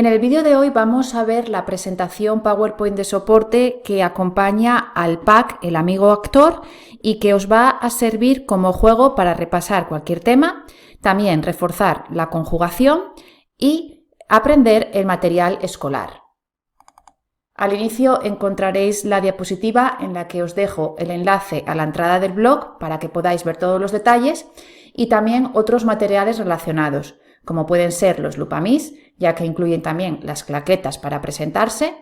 En el vídeo de hoy vamos a ver la presentación PowerPoint de soporte que acompaña al pack El Amigo Actor y que os va a servir como juego para repasar cualquier tema, también reforzar la conjugación y aprender el material escolar. Al inicio encontraréis la diapositiva en la que os dejo el enlace a la entrada del blog para que podáis ver todos los detalles y también otros materiales relacionados, como pueden ser los Lupamis, ya que incluyen también las claquetas para presentarse,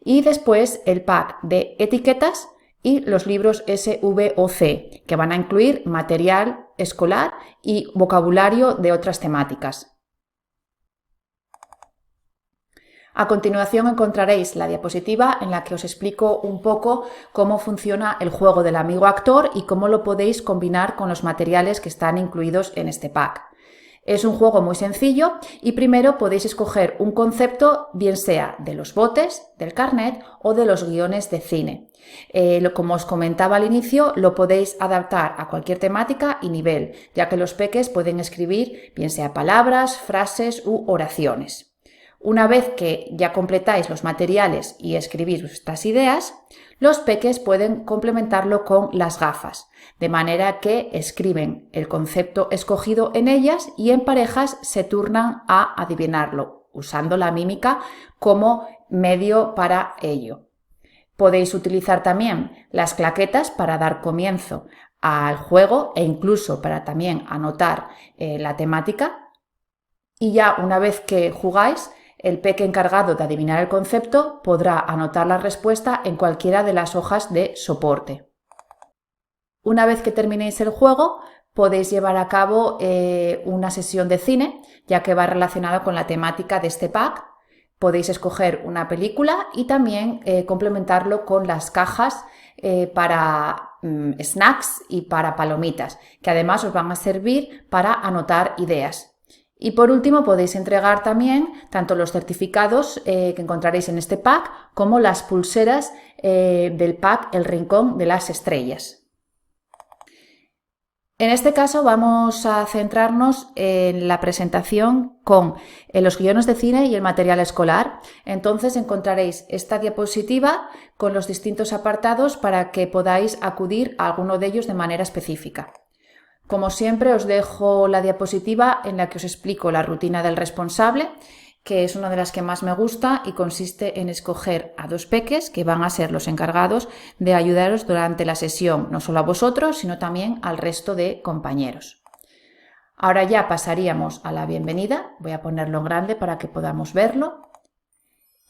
y después el pack de etiquetas y los libros SVOC, que van a incluir material escolar y vocabulario de otras temáticas. A continuación encontraréis la diapositiva en la que os explico un poco cómo funciona el juego del amigo actor y cómo lo podéis combinar con los materiales que están incluidos en este pack. Es un juego muy sencillo y primero podéis escoger un concepto, bien sea de los botes, del carnet o de los guiones de cine. Como os comentaba al inicio, lo podéis adaptar a cualquier temática y nivel, ya que los peques pueden escribir bien sea palabras, frases u oraciones. Una vez que ya completáis los materiales y escribís vuestras ideas, los peques pueden complementarlo con las gafas, de manera que escriben el concepto escogido en ellas y en parejas se turnan a adivinarlo, usando la mímica como medio para ello. Podéis utilizar también las claquetas para dar comienzo al juego e incluso para también anotar la temática. Y ya una vez que jugáis, el peque encargado de adivinar el concepto podrá anotar la respuesta en cualquiera de las hojas de soporte. Una vez que terminéis el juego, podéis llevar a cabo una sesión de cine, ya que va relacionado con la temática de este pack. Podéis escoger una película y también complementarlo con las cajas para snacks y para palomitas, que además os van a servir para anotar ideas. Y por último podéis entregar también tanto los certificados que encontraréis en este pack como las pulseras del pack El Rincón de las Estrellas. En este caso vamos a centrarnos en la presentación con los guiones de cine y el material escolar. Entonces encontraréis esta diapositiva con los distintos apartados para que podáis acudir a alguno de ellos de manera específica. Como siempre os dejo la diapositiva en la que os explico la rutina del responsable, que es una de las que más me gusta y consiste en escoger a dos peques que van a ser los encargados de ayudaros durante la sesión, no solo a vosotros, sino también al resto de compañeros. Ahora ya pasaríamos a la bienvenida, voy a ponerlo en grande para que podamos verlo.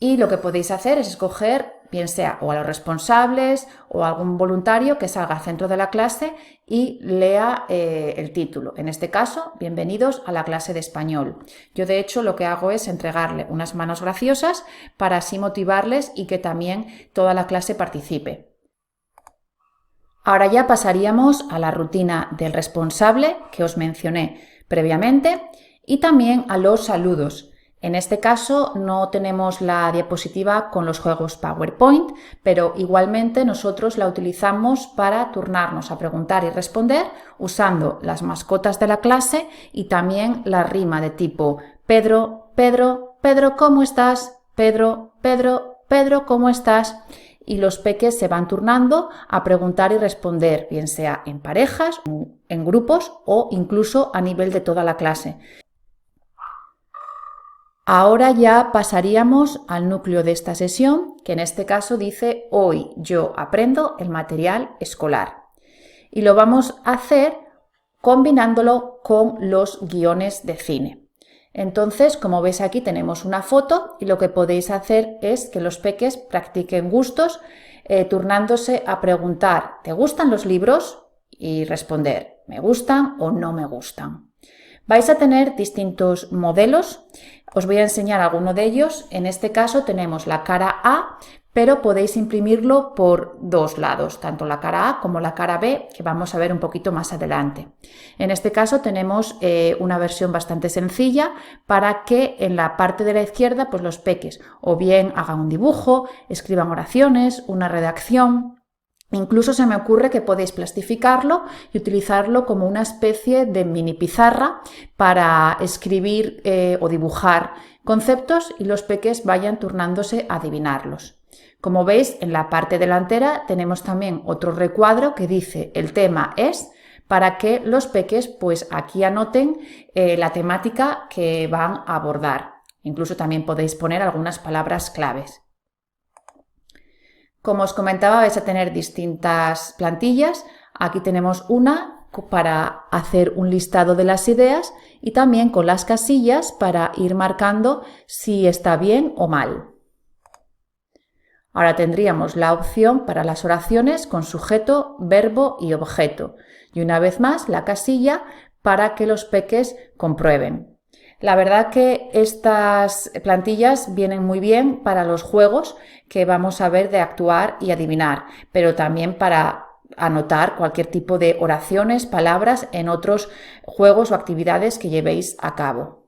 Y lo que podéis hacer es escoger, bien sea o a los responsables o a algún voluntario que salga al centro de la clase y lea el título. En este caso, bienvenidos a la clase de español. Yo de hecho lo que hago es entregarle unas manos graciosas para así motivarles y que también toda la clase participe. Ahora ya pasaríamos a la rutina del responsable que os mencioné previamente y también a los saludos. En este caso no tenemos la diapositiva con los juegos PowerPoint, pero igualmente nosotros la utilizamos para turnarnos a preguntar y responder usando las mascotas de la clase y también la rima de tipo Pedro, Pedro, Pedro, ¿cómo estás? Pedro, Pedro, Pedro, ¿cómo estás? Y los peques se van turnando a preguntar y responder, bien sea en parejas, en grupos o incluso a nivel de toda la clase. Ahora ya pasaríamos al núcleo de esta sesión, que en este caso dice Hoy yo aprendo el material escolar. Y lo vamos a hacer combinándolo con los guiones de cine. Entonces, como veis aquí tenemos una foto y lo que podéis hacer es que los peques practiquen gustos turnándose a preguntar ¿te gustan los libros? Y responder ¿me gustan o no me gustan? Vais a tener distintos modelos, os voy a enseñar alguno de ellos. En este caso tenemos la cara A, pero podéis imprimirlo por dos lados, tanto la cara A como la cara B, que vamos a ver un poquito más adelante. En este caso tenemos una versión bastante sencilla para que en la parte de la izquierda pues los peques o bien hagan un dibujo, escriban oraciones, una redacción. Incluso se me ocurre que podéis plastificarlo y utilizarlo como una especie de mini pizarra para escribir o dibujar conceptos y los peques vayan turnándose a adivinarlos. Como veis, en la parte delantera tenemos también otro recuadro que dice el tema es, para que los peques pues aquí anoten la temática que van a abordar. Incluso también podéis poner algunas palabras claves. Como os comentaba, vais a tener distintas plantillas. Aquí tenemos una para hacer un listado de las ideas y también con las casillas para ir marcando si está bien o mal. Ahora tendríamos la opción para las oraciones con sujeto, verbo y objeto. Y una vez más la casilla para que los peques comprueben. La verdad que estas plantillas vienen muy bien para los juegos que vamos a ver de actuar y adivinar, pero también para anotar cualquier tipo de oraciones, palabras en otros juegos o actividades que llevéis a cabo.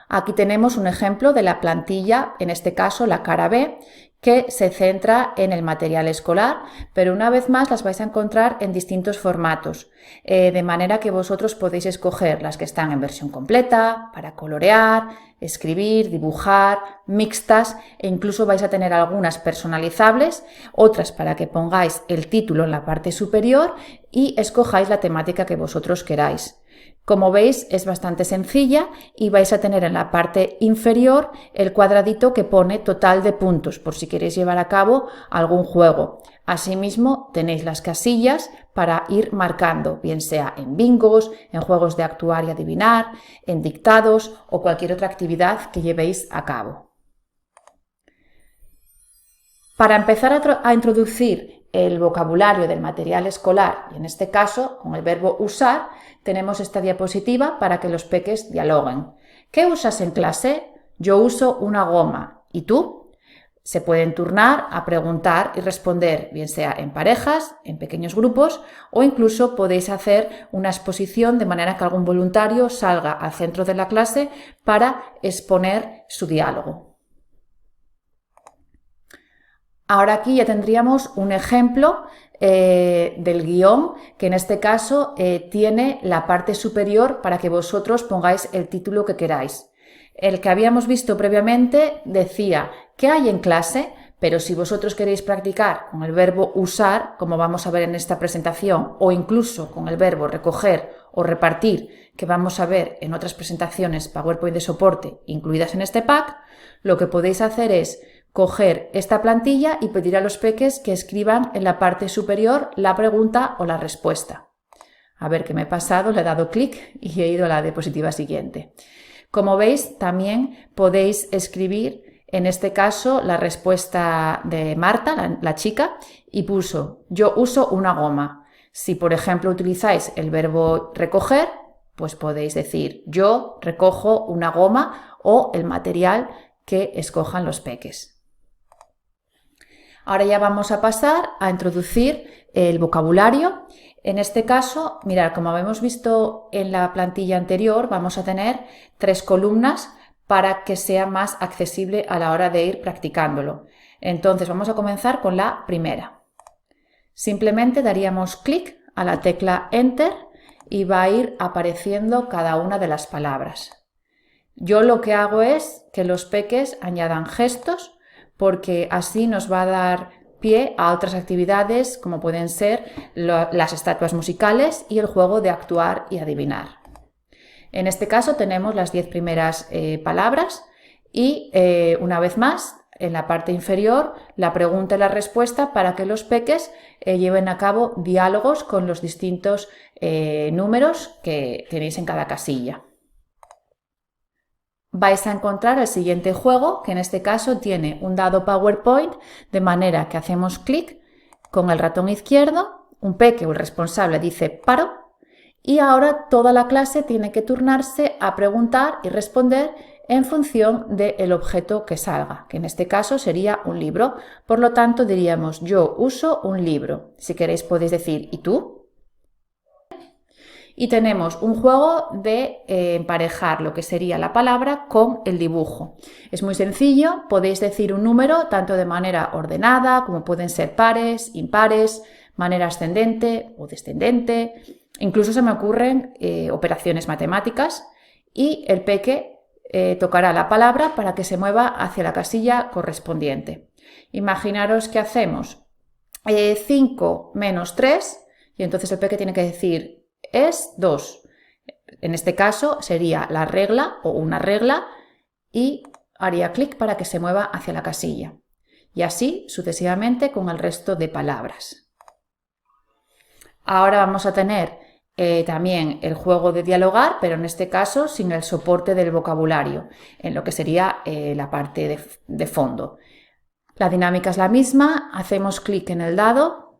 Aquí tenemos un ejemplo de la plantilla, en este caso la cara B, que se centra en el material escolar, pero una vez más las vais a encontrar en distintos formatos, de manera que vosotros podéis escoger las que están en versión completa, para colorear, escribir, dibujar, mixtas e incluso vais a tener algunas personalizables, otras para que pongáis el título en la parte superior y escojáis la temática que vosotros queráis. Como veis, es bastante sencilla y vais a tener en la parte inferior el cuadradito que pone total de puntos por si queréis llevar a cabo algún juego. Asimismo, tenéis las casillas para ir marcando, bien sea en bingos, en juegos de actuar y adivinar, en dictados o cualquier otra actividad que llevéis a cabo. Para empezar a introducir el vocabulario del material escolar, y en este caso con el verbo usar, tenemos esta diapositiva para que los peques dialoguen. ¿Qué usas en clase? Yo uso una goma. ¿Y tú? Se pueden turnar a preguntar y responder, bien sea en parejas, en pequeños grupos o incluso podéis hacer una exposición de manera que algún voluntario salga al centro de la clase para exponer su diálogo. Ahora aquí ya tendríamos un ejemplo del guión que en este caso tiene la parte superior para que vosotros pongáis el título que queráis. El que habíamos visto previamente decía ¿qué hay en clase? Pero si vosotros queréis practicar con el verbo usar, como vamos a ver en esta presentación, o incluso con el verbo recoger o repartir, que vamos a ver en otras presentaciones PowerPoint de soporte incluidas en este pack, lo que podéis hacer es coger esta plantilla y pedir a los peques que escriban en la parte superior la pregunta o la respuesta. A ver qué me he pasado, le he dado clic y he ido a la diapositiva siguiente. Como veis, también podéis escribir, en este caso, la respuesta de Marta, la chica, y puso, yo uso una goma. Si, por ejemplo, utilizáis el verbo recoger, pues podéis decir, yo recojo una goma o el material que escojan los peques. Ahora ya vamos a pasar a introducir el vocabulario. En este caso, mirad, como habíamos visto en la plantilla anterior, vamos a tener 3 columnas para que sea más accesible a la hora de ir practicándolo. Entonces vamos a comenzar con la primera. Simplemente daríamos clic a la tecla Enter y va a ir apareciendo cada una de las palabras. Yo lo que hago es que los peques añadan gestos porque así nos va a dar pie a otras actividades como pueden ser las estatuas musicales y el juego de actuar y adivinar. En este caso tenemos las 10 primeras palabras y una vez más en la parte inferior la pregunta y la respuesta para que los peques lleven a cabo diálogos con los distintos números que tenéis en cada casilla. Vais a encontrar el siguiente juego, que en este caso tiene un dado PowerPoint, de manera que hacemos clic con el ratón izquierdo, un peque o el responsable dice paro, y ahora toda la clase tiene que turnarse a preguntar y responder en función del objeto que salga, que en este caso sería un libro. Por lo tanto, diríamos yo uso un libro. Si queréis podéis decir ¿y tú? Y tenemos un juego de emparejar lo que sería la palabra con el dibujo. Es muy sencillo, podéis decir un número tanto de manera ordenada como pueden ser pares, impares, manera ascendente o descendente. Incluso se me ocurren operaciones matemáticas y el peque tocará la palabra para que se mueva hacia la casilla correspondiente. Imaginaros que hacemos 5 menos 3 y entonces el peque tiene que decir es 2. En este caso sería la regla o una regla y haría clic para que se mueva hacia la casilla. Y así sucesivamente con el resto de palabras. Ahora vamos a tener también el juego de dialogar, pero en este caso sin el soporte del vocabulario, en lo que sería la parte de fondo. La dinámica es la misma, hacemos clic en el dado,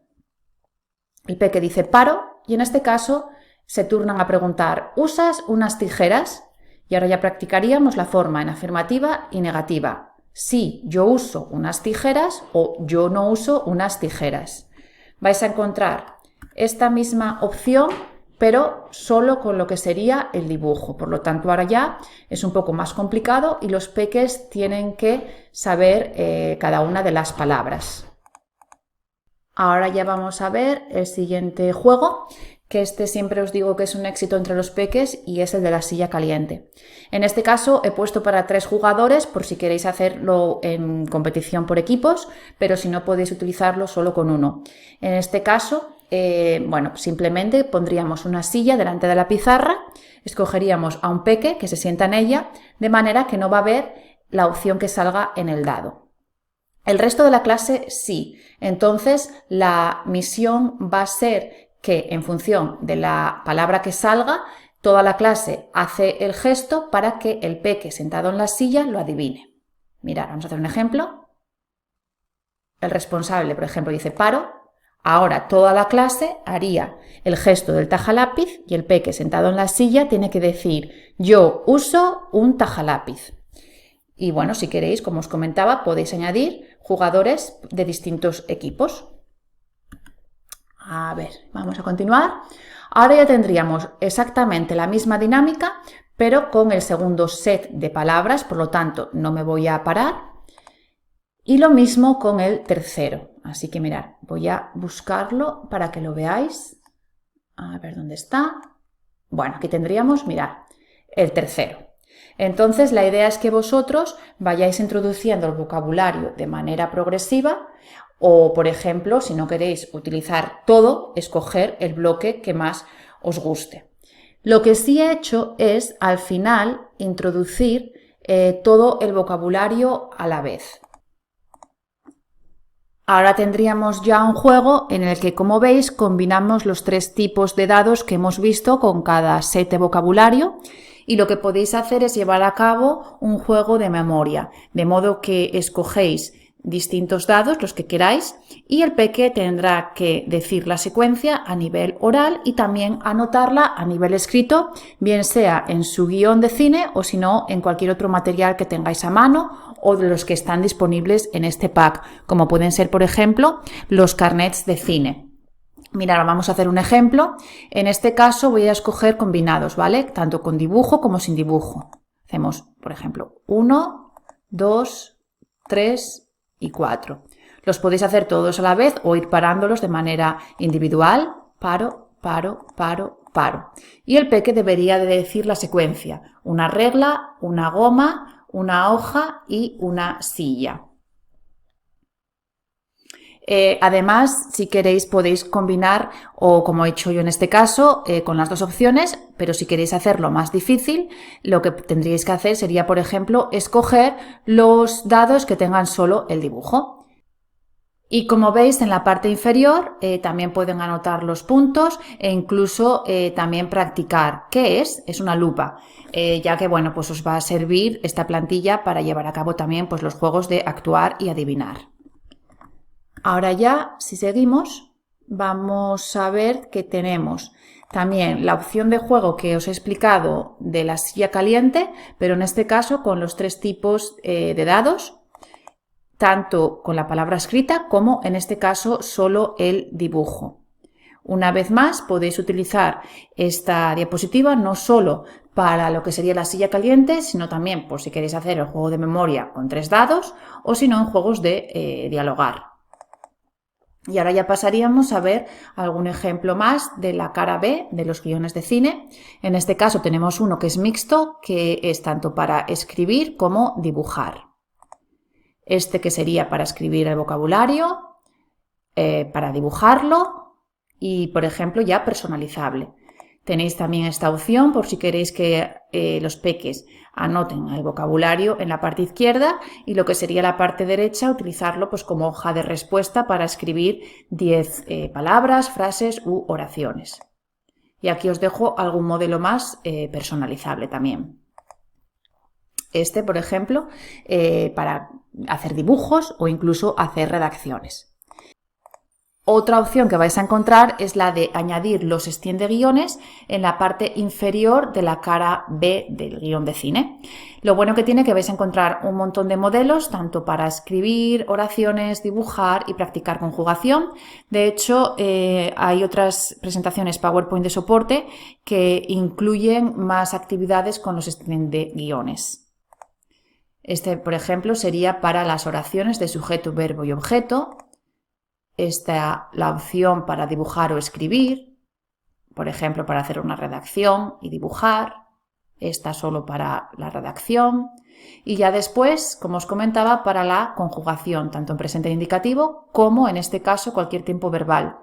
el peque dice paro y en este caso se turnan a preguntar ¿usas unas tijeras? Y ahora ya practicaríamos la forma en afirmativa y negativa. Sí, yo uso unas tijeras o yo no uso unas tijeras. Vais a encontrar esta misma opción, pero solo con lo que sería el dibujo. Por lo tanto, ahora ya es un poco más complicado y los peques tienen que saber cada una de las palabras. Ahora ya vamos a ver el siguiente juego, que este siempre os digo que es un éxito entre los peques y es el de la silla caliente. En este caso he puesto para 3 jugadores por si queréis hacerlo en competición por equipos, pero si no podéis utilizarlo solo con uno. En este caso, simplemente pondríamos una silla delante de la pizarra, escogeríamos a un peque que se sienta en ella, de manera que no va a ver la opción que salga en el dado. El resto de la clase sí. Entonces la misión va a ser que en función de la palabra que salga, toda la clase hace el gesto para que el peque sentado en la silla lo adivine. Mirad, vamos a hacer un ejemplo. El responsable, por ejemplo, dice paro. Ahora toda la clase haría el gesto del tajalápiz y el peque sentado en la silla tiene que decir yo uso un tajalápiz. Y bueno, si queréis, como os comentaba, podéis añadir jugadores de distintos equipos. A ver, vamos a continuar. Ahora ya tendríamos exactamente la misma dinámica, pero con el segundo set de palabras, por lo tanto no me voy a parar. Y lo mismo con el tercero. Así que mirad, voy a buscarlo para que lo veáis. A ver dónde está. Bueno, aquí tendríamos, mirad, el tercero. Entonces la idea es que vosotros vayáis introduciendo el vocabulario de manera progresiva o, por ejemplo, si no queréis utilizar todo, escoger el bloque que más os guste. Lo que sí he hecho es, al final, introducir todo el vocabulario a la vez. Ahora tendríamos ya un juego en el que, como veis, combinamos los 3 tipos de dados que hemos visto con cada set de vocabulario. Y lo que podéis hacer es llevar a cabo un juego de memoria, de modo que escogéis distintos dados, los que queráis, y el peque tendrá que decir la secuencia a nivel oral y también anotarla a nivel escrito, bien sea en su guión de cine o si no en cualquier otro material que tengáis a mano o de los que están disponibles en este pack, como pueden ser, por ejemplo, los carnets de cine. Mirad, vamos a hacer un ejemplo. En este caso voy a escoger combinados, ¿vale? Tanto con dibujo como sin dibujo. Hacemos, por ejemplo, 1, 2, 3 y 4. Los podéis hacer todos a la vez o ir parándolos de manera individual. Paro, paro, paro, paro. Y el peque debería de decir la secuencia. Una regla, una goma, una hoja y una silla. Además, si queréis podéis combinar o como he hecho yo en este caso con las dos opciones, pero si queréis hacerlo más difícil, lo que tendríais que hacer sería, por ejemplo, escoger los dados que tengan solo el dibujo. Y como veis en la parte inferior también pueden anotar los puntos e incluso también practicar. ¿Qué es? Es una lupa, ya que bueno, pues os va a servir esta plantilla para llevar a cabo también pues, los juegos de actuar y adivinar. Ahora ya, si seguimos, vamos a ver que tenemos también la opción de juego que os he explicado de la silla caliente, pero en este caso con los 3 tipos de dados, tanto con la palabra escrita como en este caso solo el dibujo. Una vez más podéis utilizar esta diapositiva no solo para lo que sería la silla caliente, sino también por si queréis hacer el juego de memoria con 3 dados o si no en juegos de dialogar. Y ahora ya pasaríamos a ver algún ejemplo más de la cara B de los guiones de cine. En este caso tenemos uno que es mixto, que es tanto para escribir como dibujar. Este que sería para escribir el vocabulario, para dibujarlo y, por ejemplo, ya personalizable. Tenéis también esta opción por si queréis que los peques anoten el vocabulario en la parte izquierda y lo que sería la parte derecha utilizarlo pues como hoja de respuesta para escribir 10 palabras, frases u oraciones. Y aquí os dejo algún modelo más personalizable también. Este, por ejemplo, para hacer dibujos o incluso hacer redacciones. Otra opción que vais a encontrar es la de añadir los extiende guiones en la parte inferior de la cara B del guión de cine. Lo bueno que tiene que vais a encontrar un montón de modelos, tanto para escribir oraciones, dibujar y practicar conjugación. De hecho, hay otras presentaciones PowerPoint de soporte que incluyen más actividades con los extiende guiones. Este, por ejemplo, sería para las oraciones de sujeto, verbo y objeto. Esta la opción para dibujar o escribir, por ejemplo, para hacer una redacción y dibujar. Esta solo para la redacción. Y ya después, como os comentaba, para la conjugación, tanto en presente indicativo como, en este caso, cualquier tiempo verbal.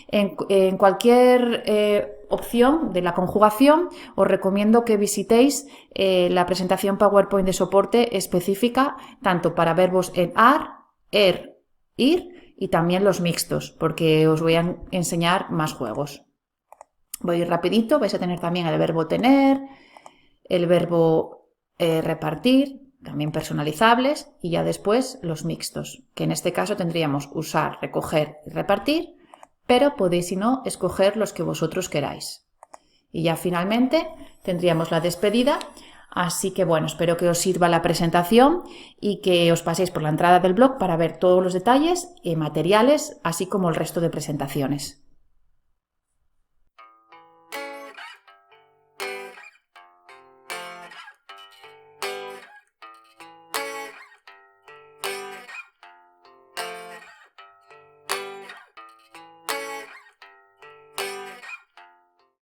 En cualquier opción de la conjugación os recomiendo que visitéis la presentación PowerPoint de soporte específica tanto para verbos en ar, ir y también los mixtos, porque os voy a enseñar más juegos. Voy a ir rapidito, vais a tener también el verbo tener, el verbo repartir, también personalizables, y ya después los mixtos, que en este caso tendríamos usar, recoger y repartir, pero podéis, si no, escoger los que vosotros queráis. Y ya finalmente tendríamos la despedida. Así que bueno, espero que os sirva la presentación y que os paséis por la entrada del blog para ver todos los detalles y materiales, así como el resto de presentaciones.